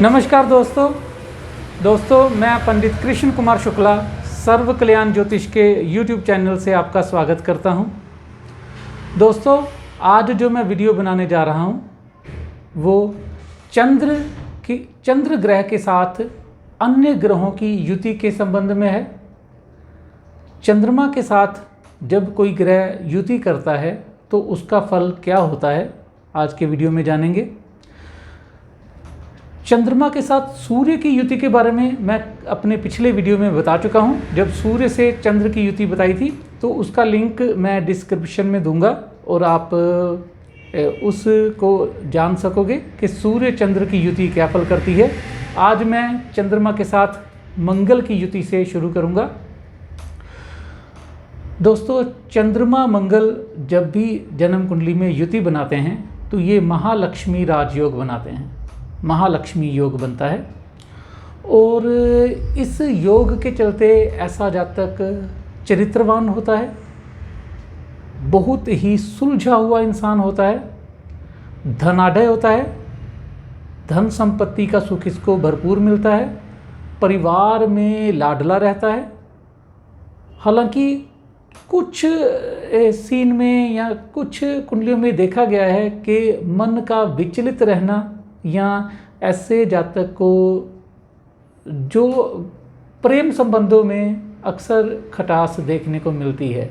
नमस्कार दोस्तों मैं पंडित कृष्ण कुमार शुक्ला सर्व कल्याण ज्योतिष के YouTube चैनल से आपका स्वागत करता हूं। दोस्तों आज जो मैं वीडियो बनाने जा रहा हूं वो चंद्र ग्रह के साथ अन्य ग्रहों की युति के संबंध में है। चंद्रमा के साथ जब कोई ग्रह युति करता है तो उसका फल क्या होता है, आज के वीडियो में जानेंगे। चंद्रमा के साथ सूर्य की युति के बारे में मैं अपने पिछले वीडियो में बता चुका हूं। जब सूर्य से चंद्र की युति बताई थी तो उसका लिंक मैं डिस्क्रिप्शन में दूंगा और आप उसको जान सकोगे कि सूर्य चंद्र की युति क्या फल करती है। आज मैं चंद्रमा के साथ मंगल की युति से शुरू करूंगा। दोस्तों चंद्रमा मंगल जब भी जन्म कुंडली में युति बनाते हैं तो ये महालक्ष्मी राजयोग बनाते हैं, महालक्ष्मी योग बनता है। और इस योग के चलते ऐसा जातक चरित्रवान होता है, बहुत ही सुलझा हुआ इंसान होता है, धनाढ़ होता है, धन संपत्ति का सुख इसको भरपूर मिलता है, परिवार में लाडला रहता है। हालांकि कुछ सीन में या कुछ कुंडलियों में देखा गया है कि मन का विचलित रहना या ऐसे जातक को जो प्रेम संबंधों में अक्सर खटास देखने को मिलती है,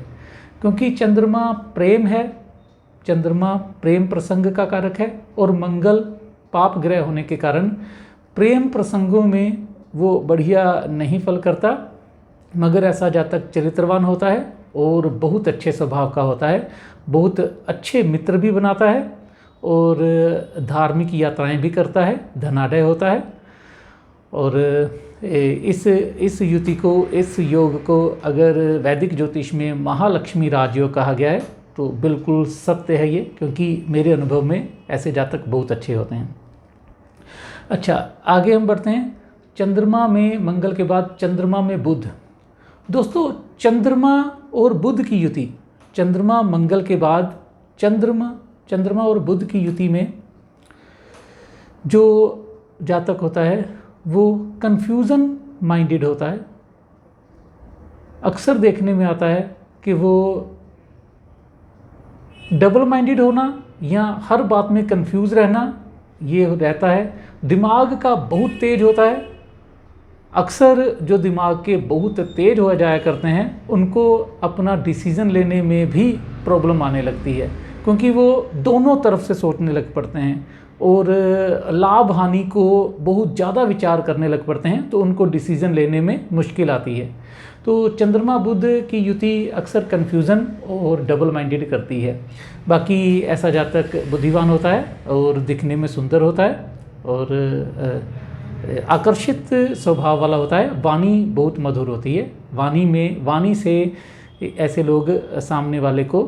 क्योंकि चंद्रमा प्रेम है, चंद्रमा प्रेम प्रसंग का कारक है और मंगल पाप ग्रह होने के कारण प्रेम प्रसंगों में वो बढ़िया नहीं फल करता। मगर ऐसा जातक चरित्रवान होता है और बहुत अच्छे स्वभाव का होता है, बहुत अच्छे मित्र भी बनाता है और धार्मिक यात्राएं भी करता है, धनाढ़ होता है। और इस युति को, इस योग को अगर वैदिक ज्योतिष में महालक्ष्मी राजयोग कहा गया है तो बिल्कुल सत्य है ये, क्योंकि मेरे अनुभव में ऐसे जातक बहुत अच्छे होते हैं। अच्छा, आगे हम बढ़ते हैं। चंद्रमा में मंगल के बाद चंद्रमा में बुध। दोस्तों चंद्रमा और बुध की युति, चंद्रमा मंगल के बाद चंद्रमा और बुध की युति में जो जातक होता है वो कन्फ्यूज़न माइंडेड होता है। अक्सर देखने में आता है कि वो डबल माइंडेड होना या हर बात में कन्फ्यूज़ रहना ये रहता है। दिमाग का बहुत तेज होता है। अक्सर जो दिमाग के बहुत तेज हो जाया करते हैं उनको अपना डिसीज़न लेने में भी प्रॉब्लम आने लगती है, क्योंकि वो दोनों तरफ से सोचने लग पड़ते हैं और लाभ हानि को बहुत ज़्यादा विचार करने लग पड़ते हैं, तो उनको डिसीज़न लेने में मुश्किल आती है। तो चंद्रमा बुध की युति अक्सर कन्फ्यूज़न और डबल माइंडेड करती है। बाकी ऐसा जातक बुद्धिमान होता है और दिखने में सुंदर होता है और आकर्षित स्वभाव वाला होता है। वाणी बहुत मधुर होती है, वाणी से ऐसे लोग सामने वाले को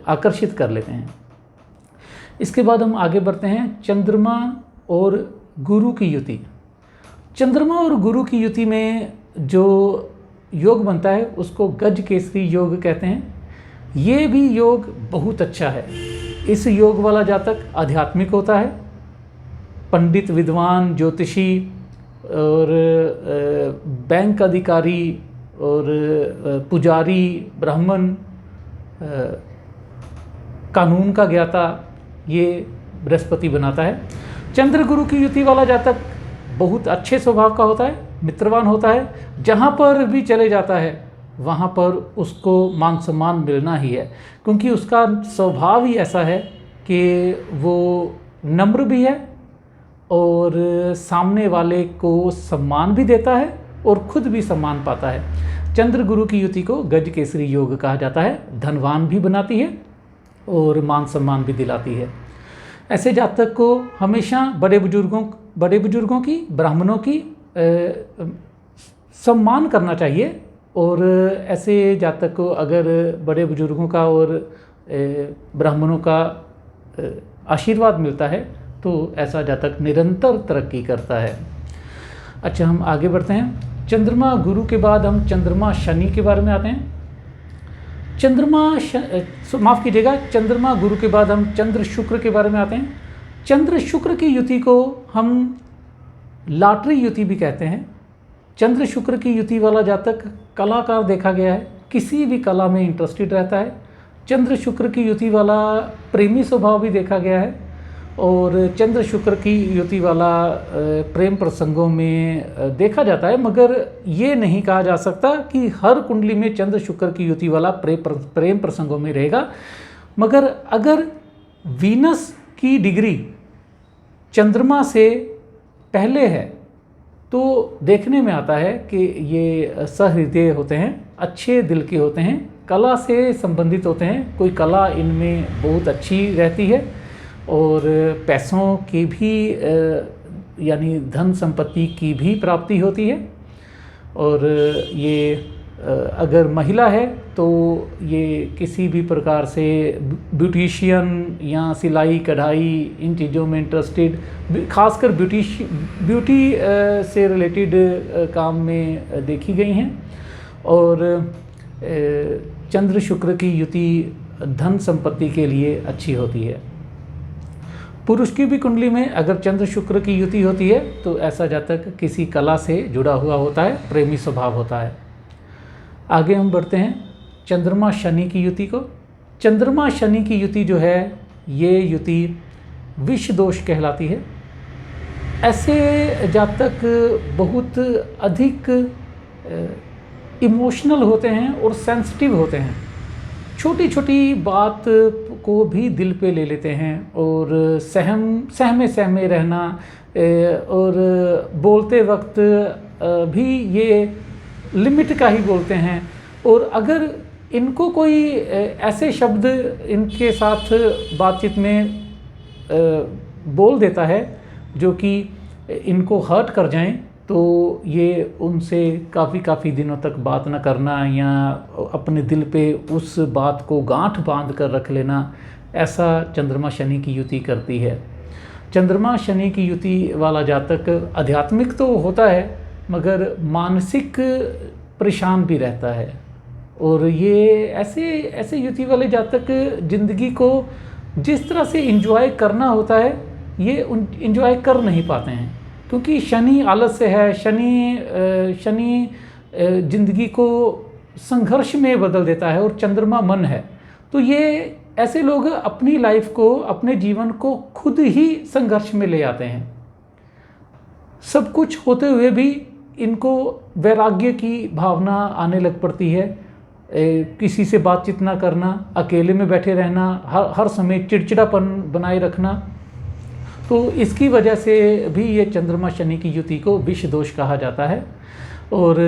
आकर्षित कर लेते हैं। इसके बाद हम आगे बढ़ते हैं। चंद्रमा और गुरु की युति। चंद्रमा और गुरु की युति में जो योग बनता है उसको गज केसरी योग कहते हैं। ये भी योग बहुत अच्छा है। इस योग वाला जातक आध्यात्मिक होता है, पंडित, विद्वान, ज्योतिषी और बैंक अधिकारी और पुजारी, ब्राह्मण, कानून का ज्ञाता, ये बृहस्पति बनाता है। चंद्र गुरु की युति वाला जातक बहुत अच्छे स्वभाव का होता है, मित्रवान होता है। जहाँ पर भी चले जाता है वहाँ पर उसको मान सम्मान मिलना ही है, क्योंकि उसका स्वभाव ही ऐसा है कि वो नम्र भी है और सामने वाले को सम्मान भी देता है और खुद भी सम्मान पाता है। चंद्र गुरु की युति को गज केसरी योग कहा जाता है। धनवान भी बनाती है और मान सम्मान भी दिलाती है। ऐसे जातक को हमेशा बड़े बुजुर्गों की, ब्राह्मणों की सम्मान करना चाहिए। और ऐसे जातक को अगर बड़े बुजुर्गों का और ब्राह्मणों का आशीर्वाद मिलता है तो ऐसा जातक निरंतर तरक्की करता है। अच्छा, हम आगे बढ़ते हैं। चंद्रमा गुरु के बाद हम चंद्रमा शनि के बारे में आते हैं। चंद्रमा गुरु के बाद हम चंद्र शुक्र के बारे में आते हैं। चंद्र शुक्र की युति को हम लॉटरी युति भी कहते हैं। चंद्र शुक्र की युति वाला जातक कलाकार देखा गया है, किसी भी कला में इंटरेस्टेड रहता है। चंद्र शुक्र की युति वाला प्रेमी स्वभाव भी देखा गया है, और चंद्र शुक्र की युति वाला प्रेम प्रसंगों में देखा जाता है, मगर ये नहीं कहा जा सकता कि हर कुंडली में चंद्र शुक्र की युति वाला प्रेम प्रसंगों में रहेगा। मगर अगर वीनस की डिग्री चंद्रमा से पहले है तो देखने में आता है कि ये सहृदय होते हैं, अच्छे दिल के होते हैं, कला से संबंधित होते हैं, कोई कला इनमें बहुत अच्छी रहती है, और पैसों की भी यानी धन संपत्ति की भी प्राप्ति होती है। और ये अगर महिला है तो ये किसी भी प्रकार से ब्यूटिशियन या सिलाई कढ़ाई इन चीज़ों में इंटरेस्टेड, खासकर ब्यूटी से रिलेटेड काम में देखी गई हैं। और चंद्र शुक्र की युति धन संपत्ति के लिए अच्छी होती है। पुरुष की भी कुंडली में अगर चंद्र शुक्र की युति होती है तो ऐसा जातक किसी कला से जुड़ा हुआ होता है, प्रेमी स्वभाव होता है। आगे हम बढ़ते हैं चंद्रमा शनि की युति को। चंद्रमा शनि की युति जो है ये युति विष दोष कहलाती है। ऐसे जातक बहुत अधिक इमोशनल होते हैं और सेंसिटिव होते हैं, छोटी छोटी बात को भी दिल पे ले लेते हैं, और सहमे रहना, और बोलते वक्त भी ये लिमिट का ही बोलते हैं। और अगर इनको कोई ऐसे शब्द इनके साथ बातचीत में बोल देता है जो कि इनको हर्ट कर जाएं, तो ये उनसे काफ़ी दिनों तक बात न करना या अपने दिल पे उस बात को गांठ बांध कर रख लेना, ऐसा चंद्रमा शनि की युति करती है। चंद्रमा शनि की युति वाला जातक आध्यात्मिक तो होता है मगर मानसिक परेशान भी रहता है, और ये ऐसे युति वाले जातक ज़िंदगी को जिस तरह से एंजॉय करना होता है ये एंजॉय कर नहीं पाते हैं, क्योंकि शनि आलस्य है। शनि ज़िंदगी को संघर्ष में बदल देता है, और चंद्रमा मन है। तो ये ऐसे लोग अपनी लाइफ को, अपने जीवन को खुद ही संघर्ष में ले आते हैं। सब कुछ होते हुए भी इनको वैराग्य की भावना आने लग पड़ती है। किसी से बातचीत ना करना, अकेले में बैठे रहना, हर समय चिड़चिड़ापन बनाए रखना। तो इसकी वजह से भी ये चंद्रमा शनि की युति को विष दोष कहा जाता है, और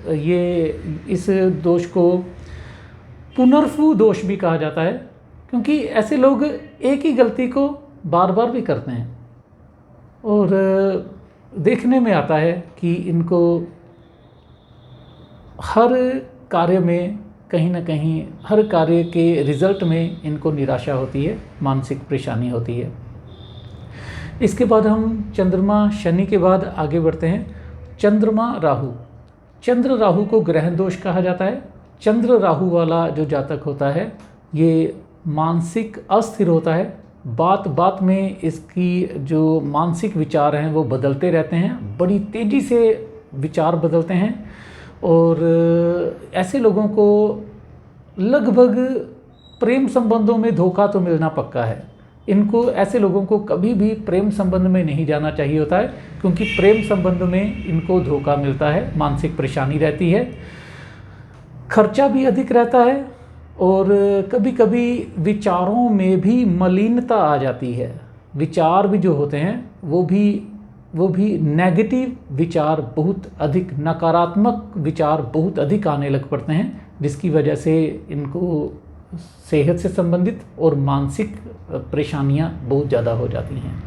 ये इस दोष को पुनर्फु दोष भी कहा जाता है, क्योंकि ऐसे लोग एक ही गलती को बार बार भी करते हैं, और देखने में आता है कि इनको हर कार्य में कहीं ना कहीं, हर कार्य के रिज़ल्ट में इनको निराशा होती है, मानसिक परेशानी होती है। इसके बाद हम चंद्रमा शनि के बाद आगे बढ़ते हैं चंद्रमा राहु। चंद्र राहु को ग्रहण दोष कहा जाता है। चंद्र राहु वाला जो जातक होता है ये मानसिक अस्थिर होता है, बात बात में इसकी जो मानसिक विचार हैं वो बदलते रहते हैं, बड़ी तेज़ी से विचार बदलते हैं, और ऐसे लोगों को लगभग प्रेम संबंधों में धोखा तो मिलना पक्का है। इनको, ऐसे लोगों को कभी भी प्रेम संबंध में नहीं जाना चाहिए होता है, क्योंकि प्रेम संबंध में इनको धोखा मिलता है, मानसिक परेशानी रहती है, खर्चा भी अधिक रहता है, और कभी कभी विचारों में भी मलिनता आ जाती है। विचार भी जो होते हैं वो भी नेगेटिव विचार, बहुत अधिक नकारात्मक विचार बहुत अधिक आने लग पड़ते हैं, जिसकी वजह से इनको सेहत से संबंधित और मानसिक परेशानियां बहुत ज़्यादा हो जाती हैं।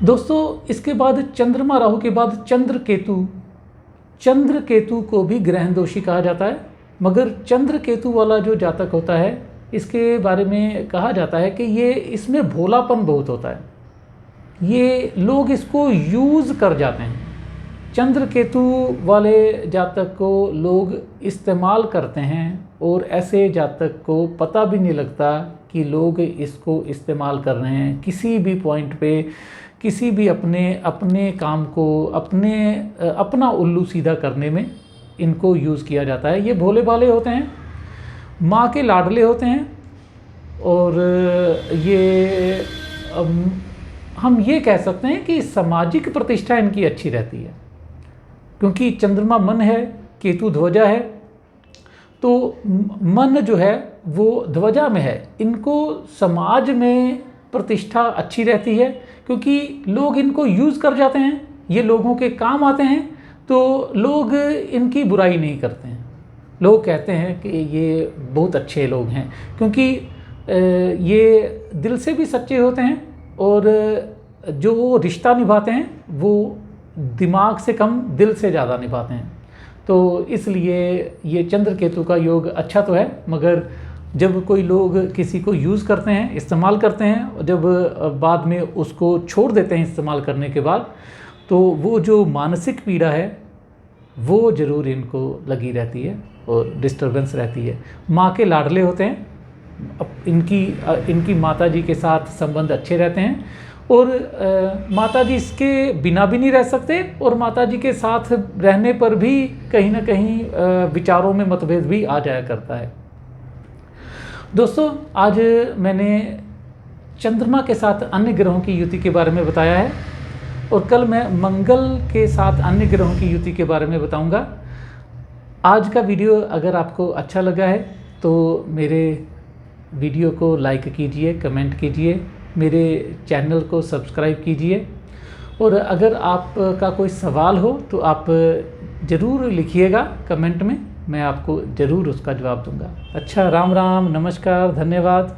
दोस्तों, इसके बाद चंद्रमा राहु के बाद चंद्र केतु को भी ग्रहण दोषी कहा जाता है, मगर चंद्र केतु वाला जो जातक होता है इसके बारे में कहा जाता है कि ये, इसमें भोलापन बहुत होता है, ये लोग इसको यूज़ कर जाते हैं। चंद्र केतु वाले जातक को लोग इस्तेमाल करते हैं, और ऐसे जातक को पता भी नहीं लगता कि लोग इसको इस्तेमाल कर रहे हैं। किसी भी पॉइंट पे, किसी भी अपने काम को अपना उल्लू सीधा करने में इनको यूज़ किया जाता है। ये भोले भाले होते हैं, माँ के लाडले होते हैं, और ये हम ये कह सकते हैं कि सामाजिक प्रतिष्ठा इनकी अच्छी रहती है, क्योंकि चंद्रमा मन है, केतु ध्वजा है, तो मन जो है वो ध्वजा में है। इनको समाज में प्रतिष्ठा अच्छी रहती है, क्योंकि लोग इनको यूज़ कर जाते हैं, ये लोगों के काम आते हैं, तो लोग इनकी बुराई नहीं करते हैं। लोग कहते हैं कि ये बहुत अच्छे लोग हैं, क्योंकि ये दिल से भी सच्चे होते हैं, और जो रिश्ता निभाते हैं वो दिमाग से कम दिल से ज़्यादा निभाते हैं। तो इसलिए ये चंद्र केतु का योग अच्छा तो है, मगर जब कोई लोग किसी को यूज़ करते हैं, इस्तेमाल करते हैं, जब बाद में उसको छोड़ देते हैं इस्तेमाल करने के बाद, तो वो जो मानसिक पीड़ा है वो ज़रूर इनको लगी रहती है और डिस्टर्बेंस रहती है। माँ के लाडले होते हैं, इनकी माता जी के साथ संबंध अच्छे रहते हैं, और माता जी इसके बिना भी नहीं रह सकते, और माता जी के साथ रहने पर भी कहीं ना कहीं विचारों में मतभेद भी आ जाया करता है। दोस्तों, आज मैंने चंद्रमा के साथ अन्य ग्रहों की युति के बारे में बताया है, और कल मैं मंगल के साथ अन्य ग्रहों की युति के बारे में बताऊंगा। आज का वीडियो अगर आपको अच्छा लगा है तो मेरे वीडियो को लाइक कीजिए, कमेंट कीजिए, मेरे चैनल को सब्सक्राइब कीजिए, और अगर आपका कोई सवाल हो तो आप ज़रूर लिखिएगा कमेंट में, मैं आपको ज़रूर उसका जवाब दूंगा। अच्छा, राम राम, नमस्कार, धन्यवाद।